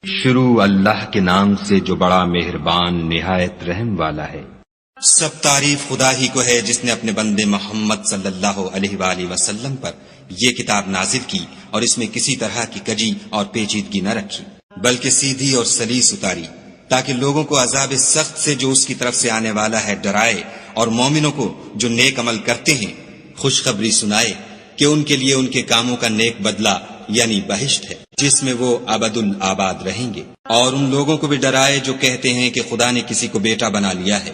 شروع اللہ کے نام سے جو بڑا مہربان نہایت رحم والا ہے۔ سب تعریف خدا ہی کو ہے جس نے اپنے بندے محمد صلی اللہ علیہ وآلہ وسلم پر یہ کتاب نازل کی اور اس میں کسی طرح کی کجی اور پیچیدگی نہ رکھی، بلکہ سیدھی اور سلیس اتاری، تاکہ لوگوں کو عذاب سخت سے جو اس کی طرف سے آنے والا ہے ڈرائے، اور مومنوں کو جو نیک عمل کرتے ہیں خوشخبری سنائے کہ ان کے لیے ان کے کاموں کا نیک بدلہ یعنی بہشت ہے جس میں وہ ابد الآباد رہیں گے، اور ان لوگوں کو بھی ڈرائے جو کہتے ہیں کہ خدا نے کسی کو بیٹا بنا لیا ہے،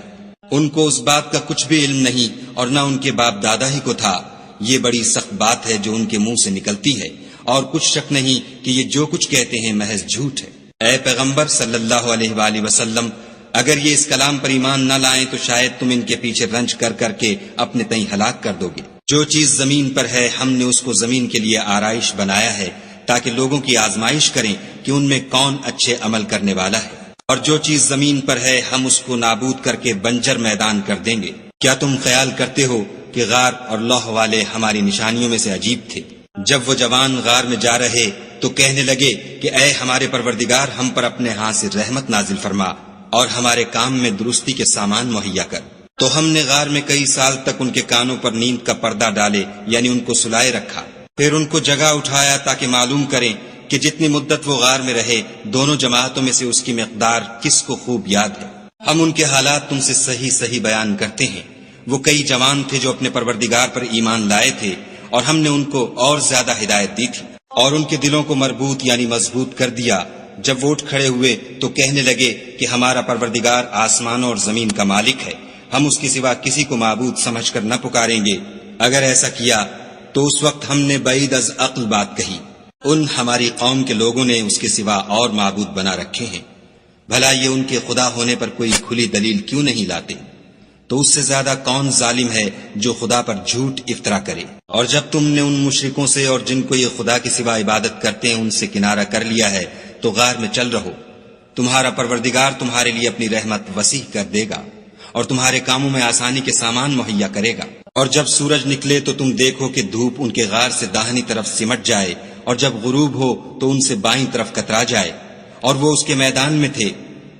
ان کو اس بات کا کچھ بھی علم نہیں اور نہ ان کے باپ دادا ہی کو تھا۔ یہ بڑی سخت بات ہے جو ان کے منہ سے نکلتی ہے، اور کچھ شک نہیں کہ یہ جو کچھ کہتے ہیں محض جھوٹ ہے۔ اے پیغمبر صلی اللہ علیہ وآلہ وسلم، اگر یہ اس کلام پر ایمان نہ لائیں تو شاید تم ان کے پیچھے رنج کر کر کے اپنے تئیں ہلاک کر دو گے۔ جو چیز زمین پر ہے ہم نے اس کو زمین کے لیے آرائش بنایا ہے تاکہ لوگوں کی آزمائش کریں کہ ان میں کون اچھے عمل کرنے والا ہے، اور جو چیز زمین پر ہے ہم اس کو نابود کر کے بنجر میدان کر دیں گے۔ کیا تم خیال کرتے ہو کہ غار اور لوح والے ہماری نشانیوں میں سے عجیب تھے؟ جب وہ جوان غار میں جا رہے تو کہنے لگے کہ اے ہمارے پروردگار، ہم پر اپنے ہاں سے رحمت نازل فرما اور ہمارے کام میں درستی کے سامان مہیا کر۔ تو ہم نے غار میں کئی سال تک ان کے کانوں پر نیند کا پردہ ڈالے یعنی ان کو سلائے رکھا، پھر ان کو جگہ اٹھایا تاکہ معلوم کریں کہ جتنی مدت وہ غار میں رہے دونوں جماعتوں میں سے اس کی مقدار کس کو خوب یاد ہے۔ ہم ان کے حالات تم سے صحیح صحیح بیان کرتے ہیں۔ وہ کئی جوان تھے جو اپنے پروردگار پر ایمان لائے تھے، اور ہم نے ان کو اور زیادہ ہدایت دی تھی، اور ان کے دلوں کو مربوط یعنی مضبوط کر دیا۔ جب وہ اٹھ کھڑے ہوئے تو کہنے لگے کہ ہمارا پروردگار آسمانوں اور زمین کا مالک ہے، ہم اس کے سوا کسی کو معبود سمجھ کر نہ پکاریں گے۔ اگر ایسا کیا تو اس وقت ہم نے بعید از عقل بات کہی۔ ان ہماری قوم کے لوگوں نے اس کے سوا اور معبود بنا رکھے ہیں، بھلا یہ ان کے خدا ہونے پر کوئی کھلی دلیل کیوں نہیں لاتے؟ تو اس سے زیادہ کون ظالم ہے جو خدا پر جھوٹ افطرا کرے؟ اور جب تم نے ان مشرکوں سے اور جن کو یہ خدا کے سوا عبادت کرتے ہیں ان سے کنارہ کر لیا ہے تو غار میں چل رہو، تمہارا پروردگار تمہارے لیے اپنی رحمت وسیع کر دے گا اور تمہارے کاموں میں آسانی کے سامان مہیا کرے گا۔ اور جب سورج نکلے تو تم دیکھو کہ دھوپ ان کے غار سے داہنی طرف سمٹ جائے، اور جب غروب ہو تو ان سے بائیں طرف کترا جائے، اور وہ اس کے میدان میں تھے۔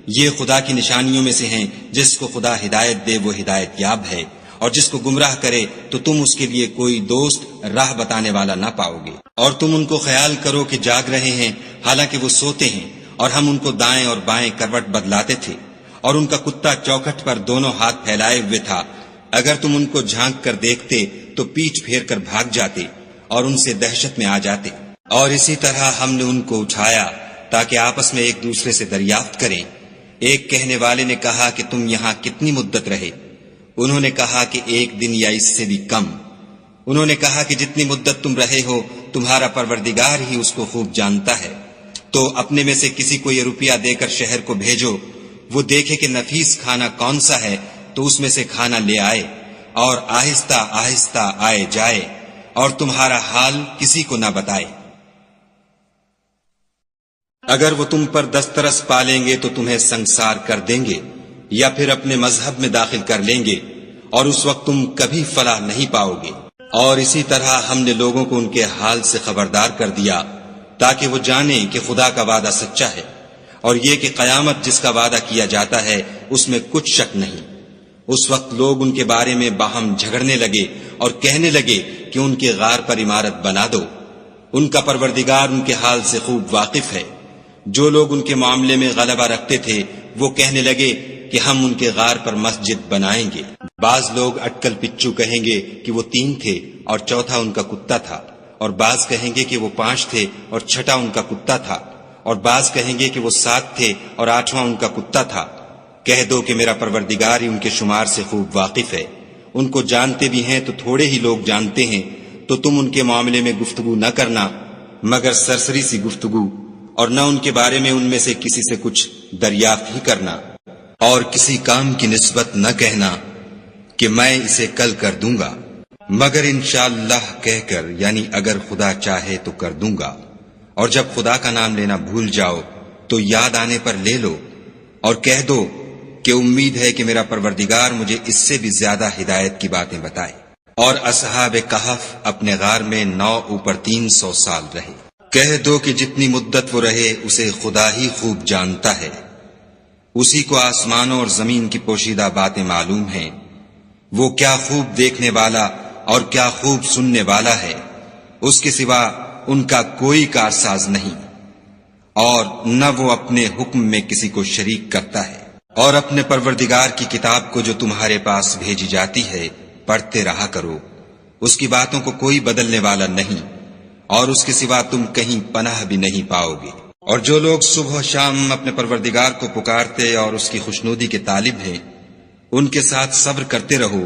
یہ خدا کی نشانیوں میں سے ہیں، جس کو خدا ہدایت دے وہ ہدایت یاب ہے، اور جس کو گمراہ کرے تو تم اس کے لیے کوئی دوست راہ بتانے والا نہ پاؤ گے۔ اور تم ان کو خیال کرو کہ جاگ رہے ہیں حالانکہ وہ سوتے ہیں، اور ہم ان کو دائیں اور بائیں کروٹ بدلاتے تھے، اور ان کا کتا چوکھٹ پر دونوں ہاتھ پھیلائے ہوئے تھا۔ اگر تم ان کو جھانک کر دیکھتے تو پیچھ پھیر کر بھاگ جاتے اور ان سے دہشت میں آ جاتے۔ اور اسی طرح ہم نے ان کو اٹھایا تاکہ آپس میں ایک دوسرے سے دریافت کریں۔ ایک کہنے والے نے کہا کہ تم یہاں کتنی مدت رہے؟ انہوں نے کہا کہ 1 دن یا اس سے بھی کم۔ انہوں نے کہا کہ جتنی مدت تم رہے ہو تمہارا پروردگار ہی اس کو خوب جانتا ہے۔ تو اپنے میں سے کسی کو یہ روپیہ دے کر شہر کو بھیجو، وہ دیکھے کہ نفیس کھانا کون سا ہے تو اس میں سے کھانا لے آئے، اور آہستہ آہستہ آئے جائے، اور تمہارا حال کسی کو نہ بتائے۔ اگر وہ تم پر دسترس پالیں گے تو تمہیں سنگسار کر دیں گے یا پھر اپنے مذہب میں داخل کر لیں گے، اور اس وقت تم کبھی فلاح نہیں پاؤ گے۔ اور اسی طرح ہم نے لوگوں کو ان کے حال سے خبردار کر دیا تاکہ وہ جانیں کہ خدا کا وعدہ سچا ہے، اور یہ کہ قیامت جس کا وعدہ کیا جاتا ہے اس میں کچھ شک نہیں۔ اس وقت لوگ ان کے بارے میں باہم جھگڑنے لگے اور کہنے لگے کہ ان کے غار پر عمارت بنا دو۔ ان کا پروردگار ان کے حال سے خوب واقف ہے۔ جو لوگ ان کے معاملے میں غلبہ رکھتے تھے وہ کہنے لگے کہ ہم ان کے غار پر مسجد بنائیں گے۔ بعض لوگ اٹکل پچو کہیں گے کہ وہ 3 تھے اور چوتھا ان کا کتا تھا، اور بعض کہیں گے کہ وہ 5 تھے اور چھٹا ان کا کتا تھا، اور بعض کہیں گے کہ وہ 7 تھے اور 8واں ان کا کتا تھا۔ کہہ دو کہ میرا پروردگار ہی ان کے شمار سے خوب واقف ہے۔ ان کو جانتے بھی ہیں تو تھوڑے ہی لوگ جانتے ہیں، تو تم ان کے معاملے میں گفتگو نہ کرنا مگر سرسری سی گفتگو، اور نہ ان کے بارے میں ان میں سے کسی سے کچھ دریافت ہی کرنا، اور کسی کام کی نسبت نہ کہنا کہ میں اسے کل کر دوں گا، مگر انشاءاللہ کہہ کر یعنی اگر خدا چاہے تو کر دوں گا۔ اور جب خدا کا نام لینا بھول جاؤ تو یاد آنے پر لے لو، اور کہہ دو کہ امید ہے کہ میرا پروردگار مجھے اس سے بھی زیادہ ہدایت کی باتیں بتائے۔ اور اصحاب کہف اپنے غار میں 9 اوپر 300 سال رہے۔ کہہ دو کہ جتنی مدت وہ رہے اسے خدا ہی خوب جانتا ہے، اسی کو آسمانوں اور زمین کی پوشیدہ باتیں معلوم ہیں، وہ کیا خوب دیکھنے والا اور کیا خوب سننے والا ہے، اس کے سوا ان کا کوئی کارساز نہیں، اور نہ وہ اپنے حکم میں کسی کو شریک کرتا ہے۔ اور اپنے پروردگار کی کتاب کو جو تمہارے پاس بھیجی جاتی ہے پڑھتے رہا کرو، اس کی باتوں کو کوئی بدلنے والا نہیں، اور اس کے سوا تم کہیں پناہ بھی نہیں پاؤ گے۔ اور جو لوگ صبح و شام اپنے پروردگار کو پکارتے اور اس کی خوشنودی کے طالب ہیں، ان کے ساتھ صبر کرتے رہو،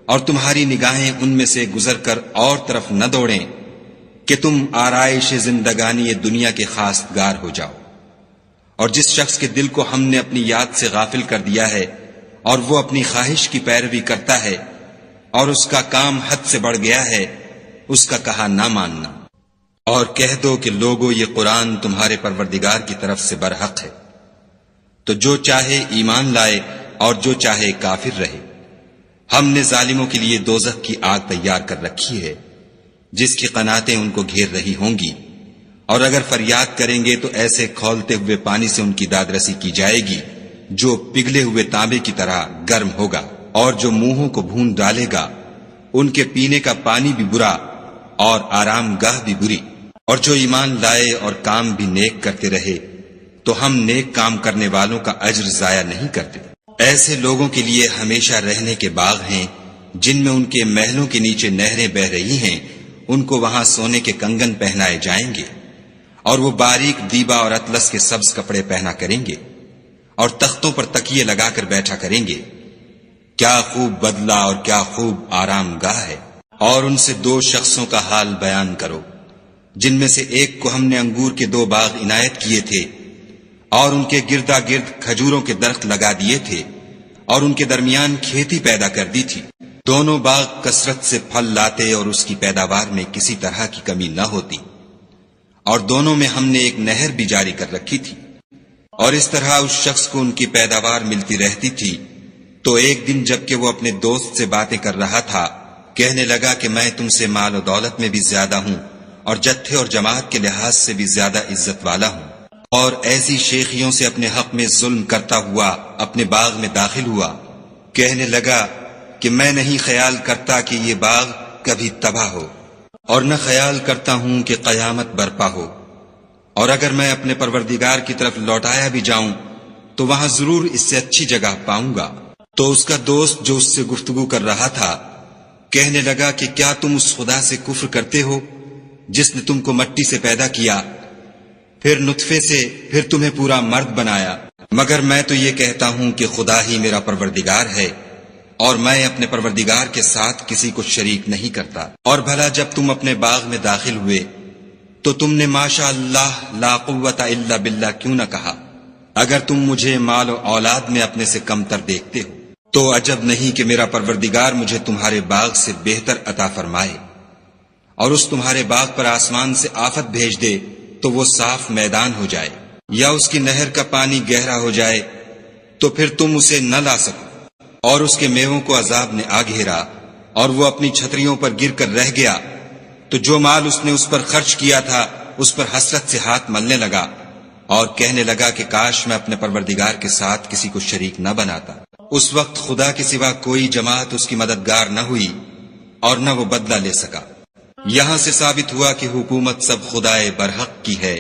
اور تمہاری نگاہیں ان میں سے گزر کر اور طرف نہ دوڑیں کہ تم آرائش زندگانی دنیا کے خواستگار ہو جاؤ۔ اور جس شخص کے دل کو ہم نے اپنی یاد سے غافل کر دیا ہے اور وہ اپنی خواہش کی پیروی کرتا ہے اور اس کا کام حد سے بڑھ گیا ہے، اس کا کہا نہ ماننا۔ اور کہہ دو کہ لوگو یہ قرآن تمہارے پروردگار کی طرف سے برحق ہے، تو جو چاہے ایمان لائے اور جو چاہے کافر رہے۔ ہم نے ظالموں کے لیے دوزخ کی آگ تیار کر رکھی ہے، جس کی قناتیں ان کو گھیر رہی ہوں گی، اور اگر فریاد کریں گے تو ایسے کھولتے ہوئے پانی سے ان کی دادرسی کی جائے گی جو پگھلے ہوئے تانبے کی طرح گرم ہوگا، اور جو منہوں کو بھون ڈالے گا ان کے پینے کا پانی بھی برا اور آرام گاہ بھی بری۔ اور جو ایمان لائے اور کام بھی نیک کرتے رہے تو ہم نیک کام کرنے والوں کا اجر ضائع نہیں کرتے۔ ایسے لوگوں کے لیے ہمیشہ رہنے کے باغ ہیں جن میں ان کے محلوں کے نیچے نہریں بہ رہی ہیں، ان کو وہاں سونے کے کنگن پہنائے جائیں گے، اور وہ باریک دیبا اور اطلس کے سبز کپڑے پہنا کریں گے، اور تختوں پر تکیے لگا کر بیٹھا کریں گے۔ کیا خوب بدلہ اور کیا خوب آرام گاہ ہے۔ اور ان سے دو شخصوں کا حال بیان کرو جن میں سے ایک کو ہم نے انگور کے 2 باغ عنایت کیے تھے، اور ان کے گردا گرد کھجوروں کے درخت لگا دیے تھے، اور ان کے درمیان کھیتی پیدا کر دی تھی۔ دونوں باغ کثرت سے پھل لاتے اور اس کی پیداوار میں کسی طرح کی کمی نہ ہوتی، اور دونوں میں ہم نے ایک نہر بھی جاری کر رکھی تھی۔ اور اس طرح اس شخص کو ان کی پیداوار ملتی رہتی تھی۔ تو ایک دن جبکہ وہ اپنے دوست سے باتیں کر رہا تھا، کہنے لگا کہ میں تم سے مال و دولت میں بھی زیادہ ہوں، اور جتھے اور جماعت کے لحاظ سے بھی زیادہ عزت والا ہوں۔ اور ایسی شیخیوں سے اپنے حق میں ظلم کرتا ہوا اپنے باغ میں داخل ہوا، کہنے لگا کہ میں نہیں خیال کرتا کہ یہ باغ کبھی تباہ ہو، اور نہ خیال کرتا ہوں کہ قیامت برپا ہو، اور اگر میں اپنے پروردگار کی طرف لوٹایا بھی جاؤں تو وہاں ضرور اس سے اچھی جگہ پاؤں گا۔ تو اس کا دوست جو اس سے گفتگو کر رہا تھا کہنے لگا کہ کیا تم اس خدا سے کفر کرتے ہو جس نے تم کو مٹی سے پیدا کیا، پھر نطفے سے، پھر تمہیں پورا مرد بنایا؟ مگر میں تو یہ کہتا ہوں کہ خدا ہی میرا پروردگار ہے، اور میں اپنے پروردگار کے ساتھ کسی کو شریک نہیں کرتا۔ اور بھلا جب تم اپنے باغ میں داخل ہوئے تو تم نے ماشاء اللہ لا قوت الا باللہ کیوں نہ کہا؟ اگر تم مجھے مال و اولاد میں اپنے سے کمتر دیکھتے ہو تو عجب نہیں کہ میرا پروردگار مجھے تمہارے باغ سے بہتر عطا فرمائے، اور اس تمہارے باغ پر آسمان سے آفت بھیج دے تو وہ صاف میدان ہو جائے، یا اس کی نہر کا پانی گہرا ہو جائے تو پھر تم اسے نہ لا سکو، اور اس کے میووں کو عذاب نے آ گھیرا اور وہ اپنی چھتریوں پر گر کر رہ گیا، تو جو مال اس نے اس پر خرچ کیا تھا اس پر حسرت سے ہاتھ ملنے لگا، اور کہنے لگا کہ کاش میں اپنے پروردگار کے ساتھ کسی کو شریک نہ بناتا۔ اس وقت خدا کے سوا کوئی جماعت اس کی مددگار نہ ہوئی اور نہ وہ بدلہ لے سکا۔ یہاں سے ثابت ہوا کہ حکومت سب خدائے برحق کی ہے،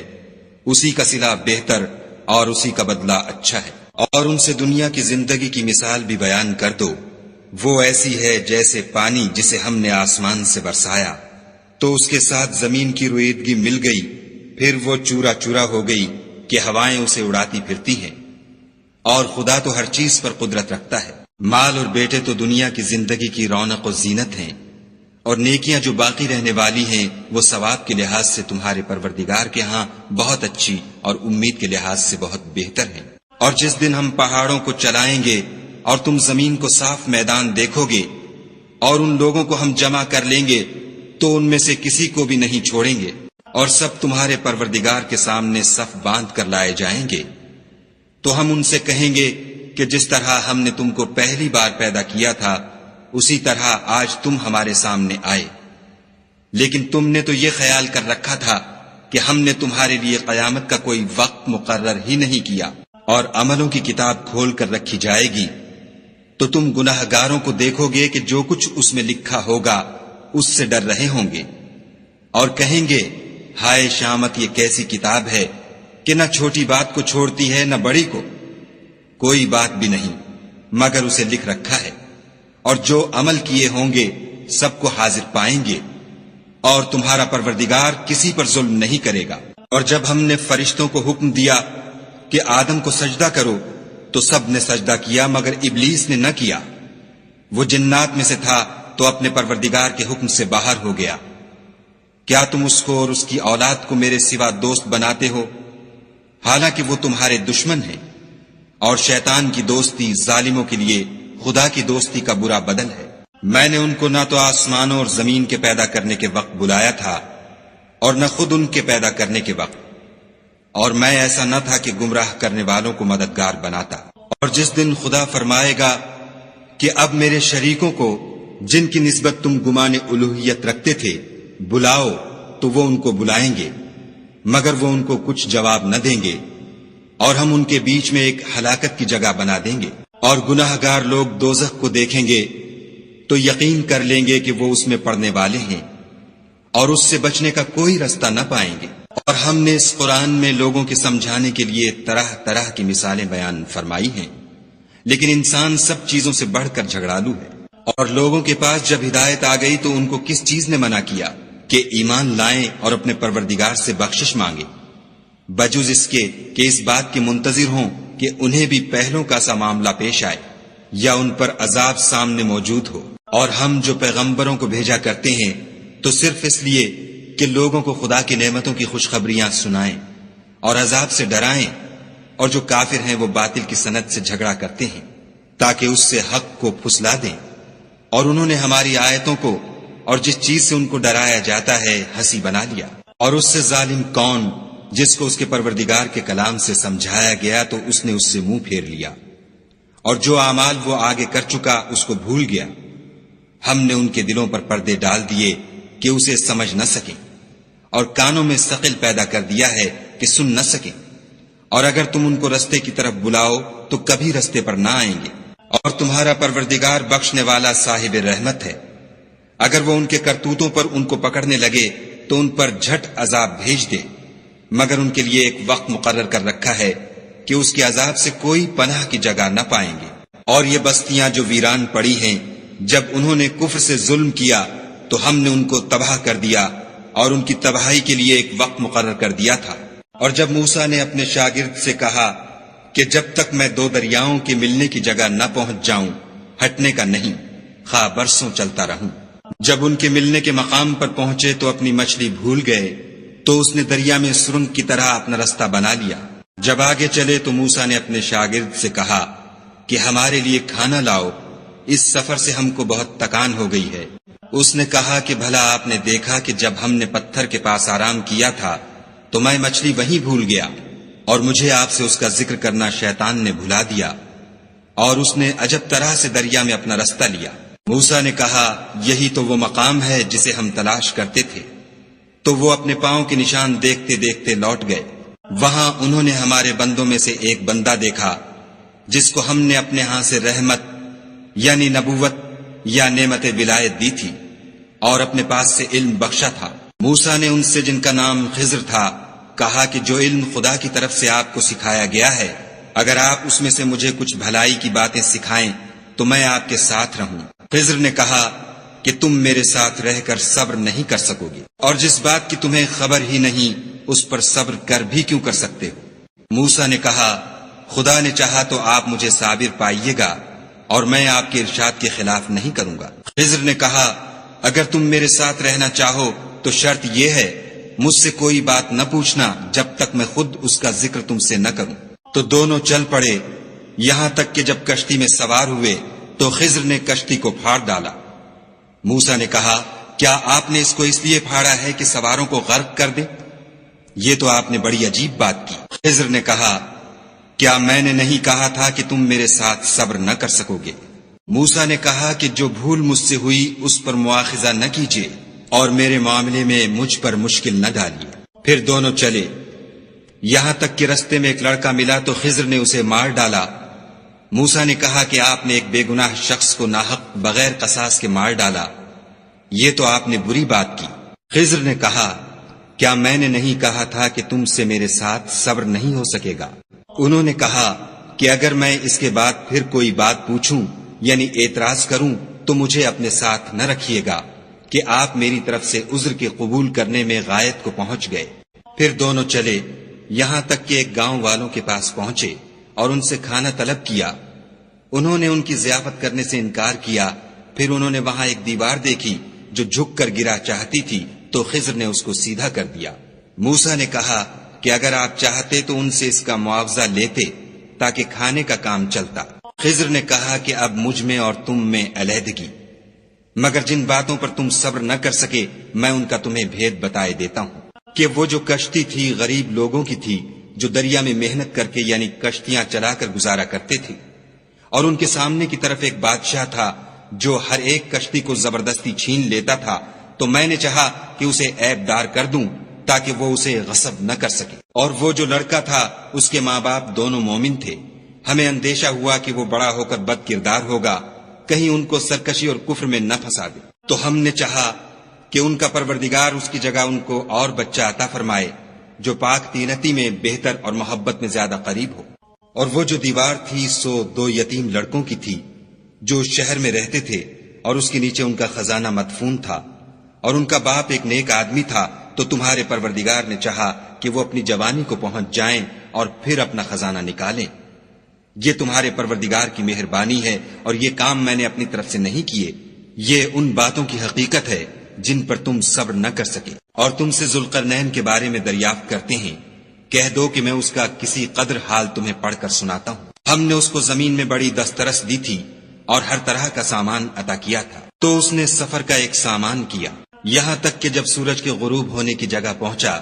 اسی کا صلہ بہتر اور اسی کا بدلہ اچھا ہے۔ اور ان سے دنیا کی زندگی کی مثال بھی بیان کر دو، وہ ایسی ہے جیسے پانی جسے ہم نے آسمان سے برسایا تو اس کے ساتھ زمین کی رویدگی مل گئی، پھر وہ چورا چورا ہو گئی کہ ہوائیں اسے اڑاتی پھرتی ہیں۔ اور خدا تو ہر چیز پر قدرت رکھتا ہے۔ مال اور بیٹے تو دنیا کی زندگی کی رونق و زینت ہیں، اور نیکیاں جو باقی رہنے والی ہیں وہ ثواب کے لحاظ سے تمہارے پروردگار کے ہاں بہت اچھی اور امید کے لحاظ سے بہت بہتر ہیں۔ اور جس دن ہم پہاڑوں کو چلائیں گے اور تم زمین کو صاف میدان دیکھو گے، اور ان لوگوں کو ہم جمع کر لیں گے تو ان میں سے کسی کو بھی نہیں چھوڑیں گے، اور سب تمہارے پروردگار کے سامنے صف باندھ کر لائے جائیں گے۔ تو ہم ان سے کہیں گے کہ جس طرح ہم نے تم کو پہلی بار پیدا کیا تھا اسی طرح آج تم ہمارے سامنے آئے، لیکن تم نے تو یہ خیال کر رکھا تھا کہ ہم نے تمہارے لیے قیامت کا کوئی وقت مقرر ہی نہیں کیا اور عملوں کی کتاب کھول کر رکھی جائے گی، تو تم گناہ گاروں کو دیکھو گے کہ جو کچھ اس میں لکھا ہوگا اس سے ڈر رہے ہوں گے اور کہیں گے ہائے شامت، یہ کیسی کتاب ہے کہ نہ چھوٹی بات کو چھوڑتی ہے نہ بڑی کو، کوئی بات بھی نہیں مگر اسے لکھ رکھا ہے، اور جو عمل کیے ہوں گے سب کو حاضر پائیں گے، اور تمہارا پروردگار کسی پر ظلم نہیں کرے گا۔ اور جب ہم نے فرشتوں کو حکم دیا کہ آدم کو سجدہ کرو تو سب نے سجدہ کیا مگر ابلیس نے نہ کیا، وہ جنات میں سے تھا تو اپنے پروردگار کے حکم سے باہر ہو گیا۔ کیا تم اس کو اور اس کی اولاد کو میرے سوا دوست بناتے ہو، حالانکہ وہ تمہارے دشمن ہیں، اور شیطان کی دوستی ظالموں کے لیے خدا کی دوستی کا برا بدل ہے۔ میں نے ان کو نہ تو آسمانوں اور زمین کے پیدا کرنے کے وقت بلایا تھا اور نہ خود ان کے پیدا کرنے کے وقت، اور میں ایسا نہ تھا کہ گمراہ کرنے والوں کو مددگار بناتا۔ اور جس دن خدا فرمائے گا کہ اب میرے شریکوں کو جن کی نسبت تم گمان الوہیت رکھتے تھے بلاؤ، تو وہ ان کو بلائیں گے مگر وہ ان کو کچھ جواب نہ دیں گے، اور ہم ان کے بیچ میں ایک ہلاکت کی جگہ بنا دیں گے۔ اور گناہ گار لوگ دوزخ کو دیکھیں گے تو یقین کر لیں گے کہ وہ اس میں پڑنے والے ہیں اور اس سے بچنے کا کوئی رستہ نہ پائیں گے۔ اور ہم نے اس قرآن میں لوگوں کے سمجھانے کے لیے طرح طرح کی مثالیں بیان فرمائی ہیں، لیکن انسان سب چیزوں سے بڑھ کر جھگڑالو ہے۔ اور لوگوں کے پاس جب ہدایت آ گئی تو ان کو کس چیز نے منع کیا کہ ایمان لائیں اور اپنے پروردگار سے بخشش مانگے، بجز اس کے کہ اس بات کے منتظر ہوں کہ انہیں بھی پہلوں کا سا معاملہ پیش آئے یا ان پر عذاب سامنے موجود ہو۔ اور ہم جو پیغمبروں کو بھیجا کرتے ہیں تو صرف اس لیے کہ لوگوں کو خدا کی نعمتوں کی خوشخبریاں سنائیں اور عذاب سے ڈرائیں، اور جو کافر ہیں وہ باطل کی سند سے جھگڑا کرتے ہیں تاکہ اس سے حق کو پھسلا دیں، اور انہوں نے ہماری آیتوں کو اور جس چیز سے ان کو ڈرایا جاتا ہے ہنسی بنا لیا۔ اور اس سے ظالم کون جس کو اس کے پروردگار کے کلام سے سمجھایا گیا تو اس نے اس سے منہ پھیر لیا، اور جو اعمال وہ آگے کر چکا اس کو بھول گیا۔ ہم نے ان کے دلوں پر پردے ڈال دیے کہ اسے سمجھ نہ سکیں، اور کانوں میں ثقل پیدا کر دیا ہے کہ سن نہ سکیں، اور اگر تم ان کو رستے کی طرف بلاؤ تو کبھی رستے پر نہ آئیں گے۔ اور تمہارا پروردگار بخشنے والا صاحب رحمت ہے، اگر وہ ان کے کرتوتوں پر ان کو پکڑنے لگے تو ان پر جھٹ عذاب بھیج دے، مگر ان کے لیے ایک وقت مقرر کر رکھا ہے کہ اس کے عذاب سے کوئی پناہ کی جگہ نہ پائیں گے۔ اور یہ بستیاں جو ویران پڑی ہیں، جب انہوں نے کفر سے ظلم کیا تو ہم نے ان کو تباہ کر دیا اور ان کی تباہی کے لیے ایک وقت مقرر کر دیا تھا۔ اور جب موسیٰ نے اپنے شاگرد سے کہا کہ جب تک میں دو دریاؤں کے ملنے کی جگہ نہ پہنچ جاؤں ہٹنے کا نہیں، خواہ برسوں چلتا رہوں۔ جب ان کے ملنے کے مقام پر پہنچے تو اپنی مچھلی بھول گئے تو اس نے دریا میں سرنگ کی طرح اپنا رستہ بنا لیا۔ جب آگے چلے تو موسیٰ نے اپنے شاگرد سے کہا کہ ہمارے لیے کھانا لاؤ، اس سفر سے ہم کو بہت تکان ہو گئی ہے۔ اس نے کہا کہ بھلا آپ نے دیکھا کہ جب ہم نے پتھر کے پاس آرام کیا تھا تو میں مچھلی وہیں بھول گیا، اور مجھے آپ سے اس کا ذکر کرنا شیطان نے بھلا دیا، اور اس نے عجب طرح سے دریا میں اپنا رستہ لیا۔ موسیٰ نے کہا یہی تو وہ مقام ہے جسے ہم تلاش کرتے تھے۔ تو وہ اپنے پاؤں کے نشان دیکھتے دیکھتے لوٹ گئے۔ وہاں انہوں نے ہمارے بندوں میں سے ایک بندہ دیکھا جس کو ہم نے اپنے ہاں سے رحمت یعنی نبوت یا نعمت ولایت دی تھی اور اپنے پاس سے علم بخشا تھا۔ موسیٰ نے ان سے جن کا نام خضر تھا کہا کہ جو علم خدا کی طرف سے آپ کو سکھایا گیا ہے، اگر آپ اس میں سے مجھے کچھ بھلائی کی باتیں سکھائیں تو میں آپ کے ساتھ رہوں۔ خضر نے کہا کہ تم میرے ساتھ رہ کر صبر نہیں کر سکو گے، اور جس بات کی تمہیں خبر ہی نہیں اس پر صبر کر بھی کیوں کر سکتے ہو؟ موسیٰ نے کہا خدا نے چاہا تو آپ مجھے صابر پائیے گا اور میں آپ کے ارشاد کے خلاف نہیں کروں گا۔ خضر نے کہا اگر تم میرے ساتھ رہنا چاہو تو شرط یہ ہے مجھ سے کوئی بات نہ پوچھنا جب تک میں خود اس کا ذکر تم سے نہ کروں۔ تو دونوں چل پڑے، یہاں تک کہ جب کشتی میں سوار ہوئے تو خضر نے کشتی کو پھاڑ ڈالا۔ موسیٰ نے کہا کیا آپ نے اس کو اس لیے پھاڑا ہے کہ سواروں کو غرق کر دے؟ یہ تو آپ نے بڑی عجیب بات کی۔ خضر نے کہا کیا میں نے نہیں کہا تھا کہ تم میرے ساتھ صبر نہ کر سکو گے؟ موسیٰ نے کہا کہ جو بھول مجھ سے ہوئی اس پر مواخذہ نہ کیجیے اور میرے معاملے میں مجھ پر مشکل نہ ڈالیے۔ پھر دونوں چلے، یہاں تک کہ رستے میں ایک لڑکا ملا تو خضر نے اسے مار ڈالا۔ موسیٰ نے کہا کہ آپ نے ایک بے گناہ شخص کو ناحق بغیر قصاص کے مار ڈالا، یہ تو آپ نے بری بات کی۔ خضر نے کہا، کیا میں نے نہیں کہا تھا کہ تم سے میرے ساتھ صبر نہیں ہو سکے گا؟ انہوں نے کہا کہ اگر میں اس کے بعد پھر کوئی بات پوچھوں یعنی اعتراض کروں تو مجھے اپنے ساتھ نہ رکھیے گا کہ آپ میری طرف سے عذر کے قبول کرنے میں غایت کو پہنچ گئے۔ پھر دونوں چلے، یہاں تک کہ ایک گاؤں والوں کے پاس پہنچے اور ان سے کھانا طلب کیا۔ انہوں نے ان کی ضیافت کرنے سے انکار کیا۔ پھر انہوں نے وہاں ایک دیوار دیکھی جو جھک کر گرا چاہتی تھی تو خضر نے اس کو سیدھا کر دیا۔ موسیٰ نے کہا کہ اگر آپ چاہتے تو ان سے اس کا معاوضہ لیتے تاکہ کھانے کا کام چلتا۔ خضر نے کہا کہ اب مجھ میں اور تم میں علیحدگی، مگر جن باتوں پر تم صبر نہ کر سکے میں ان کا تمہیں بھید بتائے دیتا ہوں کہ وہ جو کشتی تھی غریب لوگوں کی تھی جو دریا میں محنت کر کے یعنی کشتیاں چلا کر گزارا کرتے تھے، اور ان کے سامنے کی طرف ایک بادشاہ تھا جو ہر ایک کشتی کو زبردستی چھین لیتا تھا، تو میں نے چاہا کہ اسے عیب دار کر دوں تاکہ وہ اسے غصب نہ کر سکے۔ اور وہ جو لڑکا تھا اس کے ماں باپ دونوں مومن تھے، ہمیں اندیشہ ہوا کہ وہ بڑا ہو کر بد کردار ہوگا، کہیں ان کو سرکشی اور کفر میں نہ پھنسا دے، تو ہم نے چاہا کہ ان کا پروردگار اس کی جگہ ان کو اور بچہ عطا فرمائے جو پاک تینتی میں بہتر اور محبت میں زیادہ قریب ہو۔ اور وہ جو دیوار تھی سو 2 یتیم لڑکوں کی تھی جو شہر میں رہتے تھے، اور اس کے نیچے ان کا خزانہ مدفون تھا، اور ان کا باپ ایک نیک آدمی تھا، تو تمہارے پروردگار نے چاہا کہ وہ اپنی جوانی کو پہنچ جائیں اور پھر اپنا خزانہ نکالیں۔ یہ تمہارے پروردگار کی مہربانی ہے، اور یہ کام میں نے اپنی طرف سے نہیں کیے، یہ ان باتوں کی حقیقت ہے جن پر تم صبر نہ کر سکے۔ اور تم سے ذوالقرنین کے بارے میں دریافت کرتے ہیں، کہہ دو کہ میں اس کا کسی قدر حال تمہیں پڑھ کر سناتا ہوں۔ ہم نے اس کو زمین میں بڑی دسترس دی تھی اور ہر طرح کا سامان عطا کیا تھا، تو اس نے سفر کا ایک سامان کیا، یہاں تک کہ جب سورج کے غروب ہونے کی جگہ پہنچا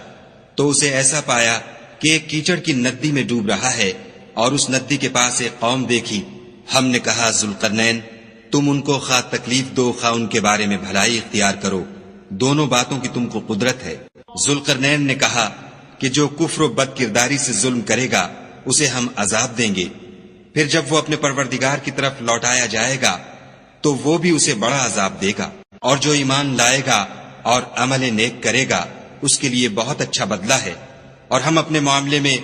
تو اسے ایسا پایا کہ ایک کیچڑ کی ندی میں ڈوب رہا ہے، اور اس ندی کے پاس ایک قوم دیکھی۔ ہم نے کہا، ذوالقرنین تم ان کو خواہ تکلیف دو خواہ ان کے بارے میں بھلائی اختیار کرو، دونوں باتوں کی تم کو قدرت ہے۔ ذوالقرنین نے کہا کہ جو کفر و بد کرداری سے ظلم کرے گا اسے ہم عذاب دیں گے، پھر جب وہ اپنے پروردگار کی طرف لوٹایا جائے گا تو وہ بھی اسے بڑا عذاب دے گا، اور جو ایمان لائے گا اور عمل نیک کرے گا اس کے لیے بہت اچھا بدلہ ہے، اور ہم اپنے معاملے میں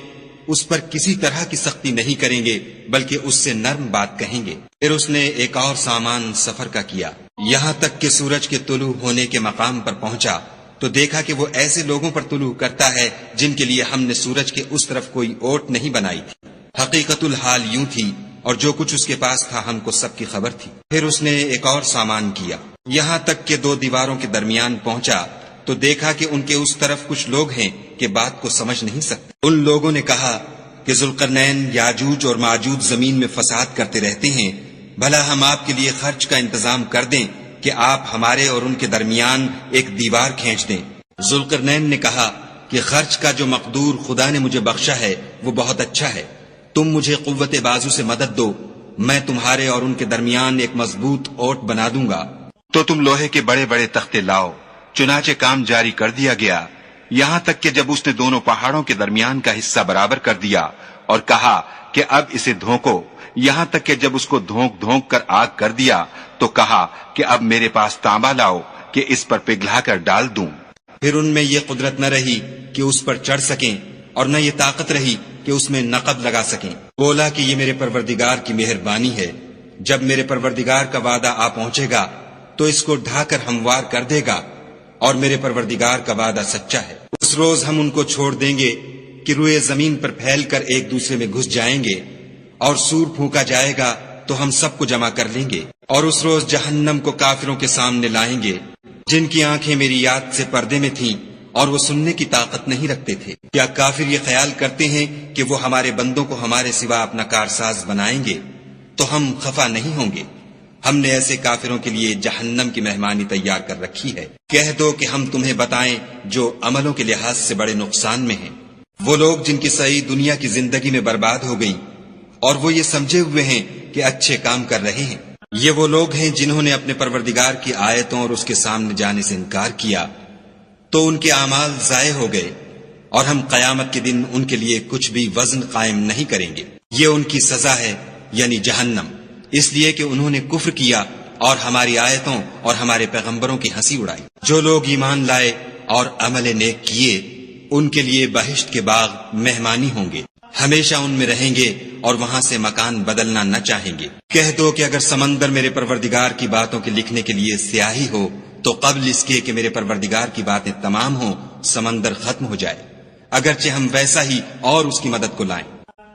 اس پر کسی طرح کی سختی نہیں کریں گے بلکہ اس سے نرم بات کہیں گے۔ پھر اس نے ایک اور سامان سفر کا کیا، یہاں تک کہ سورج کے طلوع ہونے کے مقام پر پہنچا تو دیکھا کہ وہ ایسے لوگوں پر طلوع کرتا ہے جن کے لیے ہم نے سورج کے اس طرف کوئی اوٹ نہیں بنائی تھی۔ حقیقت الحال یوں تھی، اور جو کچھ اس کے پاس تھا ہم کو سب کی خبر تھی۔ پھر اس نے ایک اور سامان کیا، یہاں تک کہ 2 دیواروں کے درمیان پہنچا تو دیکھا کہ ان کے اس طرف کچھ لوگ ہیں کہ بات کو سمجھ نہیں سکتے۔ ان لوگوں نے کہا کہ ذوالقرنین یاجوج اور ماجوج زمین میں فساد کرتے رہتے ہیں، بھلا ہم آپ کے لیے خرچ کا انتظام کر دیں کہ آپ ہمارے اور ان کے درمیان ایک دیوار کھینچ دیں۔ ذوالقرنین نے کہا کہ خرچ کا جو مقدور خدا نے مجھے بخشا ہے وہ بہت اچھا ہے، تم مجھے قوت بازو سے مدد دو، میں تمہارے اور ان کے درمیان ایک مضبوط اوٹ بنا دوں گا۔ تو تم لوہے کے بڑے بڑے تختے لاؤ۔ چنانچہ کام جاری کر دیا گیا، یہاں تک کہ جب اس نے دونوں پہاڑوں کے درمیان کا حصہ برابر کر دیا اور کہا کہ اب اسے دھونکو، یہاں تک کہ جب اس کو دھونک دھونک کر آگ کر دیا تو کہا کہ اب میرے پاس تانبا لاؤ کہ اس پر پگھلا کر ڈال دوں۔ پھر ان میں یہ قدرت نہ رہی کہ اس پر چڑھ سکیں، اور نہ یہ طاقت رہی کہ اس میں نقب لگا سکیں۔ بولا کہ یہ میرے پروردگار کی مہربانی ہے، جب میرے پروردگار کا وعدہ آ پہنچے گا تو اس کو ڈھا کر ہموار کر دے گا، اور میرے پروردگار کا وعدہ سچا ہے۔ اس روز ہم ان کو چھوڑ دیں گے کہ روئے زمین پر پھیل کر ایک دوسرے میں گھس جائیں گے، اور سور پھونکا جائے گا تو ہم سب کو جمع کر لیں گے، اور اس روز جہنم کو کافروں کے سامنے لائیں گے جن کی آنکھیں میری یاد سے پردے میں تھیں اور وہ سننے کی طاقت نہیں رکھتے تھے۔ کیا کافر یہ خیال کرتے ہیں کہ وہ ہمارے بندوں کو ہمارے سوا اپنا کارساز بنائیں گے؟ تو ہم خفا نہیں ہوں گے، ہم نے ایسے کافروں کے لیے جہنم کی مہمانی تیار کر رکھی ہے۔ کہہ دو کہ ہم تمہیں بتائیں جو عملوں کے لحاظ سے بڑے نقصان میں ہیں، وہ لوگ جن کی صحیح دنیا کی زندگی میں برباد ہو گئی اور وہ یہ سمجھے ہوئے ہیں کہ اچھے کام کر رہے ہیں۔ یہ وہ لوگ ہیں جنہوں نے اپنے پروردگار کی آیتوں اور اس کے سامنے جانے سے انکار کیا، تو ان کے اعمال ضائع ہو گئے، اور ہم قیامت کے دن ان کے لیے کچھ بھی وزن قائم نہیں کریں گے. یہ ان کی سزا ہے یعنی جہنم، اس لیے کہ انہوں نے کفر کیا اور ہماری آیتوں اور ہمارے پیغمبروں کی ہنسی اڑائی. جو لوگ ایمان لائے اور عمل نیک کیے ان کے لیے بہشت کے باغ مہمانی ہوں گے، ہمیشہ ان میں رہیں گے اور وہاں سے مکان بدلنا نہ چاہیں گے. کہہ دو کہ اگر سمندر میرے پروردگار کی باتوں کے لکھنے کے لیے سیاہی ہو تو قبل اس کے کہ میرے پروردگار کی باتیں تمام ہوں سمندر ختم ہو جائے، اگرچہ ہم ویسا ہی اور اس کی مدد کو لائیں.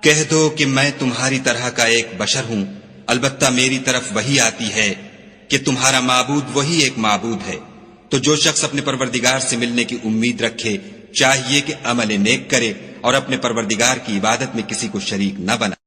کہہ دو کہ میں تمہاری طرح کا ایک بشر ہوں، البتہ میری طرف وہی آتی ہے کہ تمہارا معبود وہی ایک معبود ہے. تو جو شخص اپنے پروردگار سے ملنے کی امید رکھے چاہیے کہ عمل نیک کرے اور اپنے پروردگار کی عبادت میں کسی کو شریک نہ بنائے.